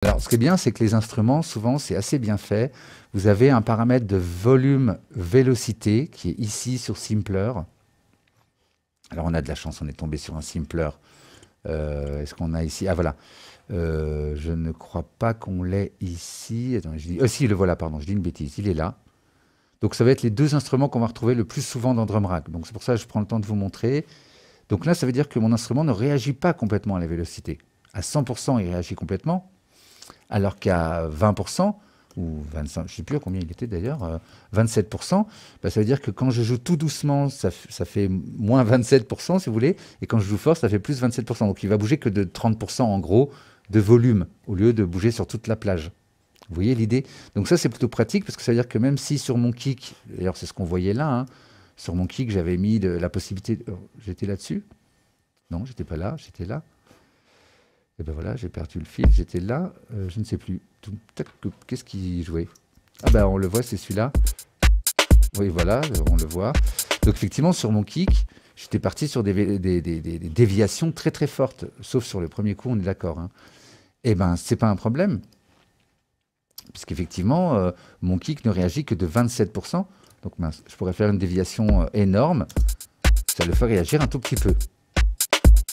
Alors, ce qui est bien, c'est que les instruments, souvent, c'est assez bien fait. Vous avez un paramètre de volume vélocité qui est ici sur Simpler. Alors, on a de la chance, on est tombé sur un Simpler. Est-ce qu'on a ici? Ah, voilà. Je ne crois pas qu'on l'ait ici. Attends, je dis... si, le voilà, pardon, je dis une bêtise. Il est là. Donc, ça va être les deux instruments qu'on va retrouver le plus souvent dans Drum Rack. Donc, c'est pour ça que je prends le temps de vous montrer. Donc là, ça veut dire que mon instrument ne réagit pas complètement à la vélocité. À 100%, il réagit complètement. Alors qu'à 20%, ou 25, je ne sais plus à combien il était d'ailleurs, 27%, bah, ça veut dire que quand je joue tout doucement, ça fait moins 27%, si vous voulez, et quand je joue fort, ça fait plus 27%. Donc il va bouger que de 30% en gros de volume, au lieu de bouger sur toute la plage. Vous voyez l'idée? Donc ça, c'est plutôt pratique, parce que ça veut dire que même si sur mon kick, d'ailleurs c'est ce qu'on voyait là, hein, sur mon kick, j'avais mis la possibilité... J'étais là-dessus? Non, j'étais pas là, j'étais là. Et ben voilà, j'ai perdu le fil, j'étais là, je ne sais plus. Peut-être que qu'est-ce qui jouait? Ah ben on le voit, c'est celui-là. Oui, voilà, on le voit. Donc effectivement, sur mon kick, j'étais parti sur des déviations très très fortes. Sauf sur le premier coup, on est d'accord. Hein. Et ben, c'est pas un problème. Puisqu'effectivement, mon kick ne réagit que de 27%. Donc mince, je pourrais faire une déviation énorme. Ça le fait réagir un tout petit peu.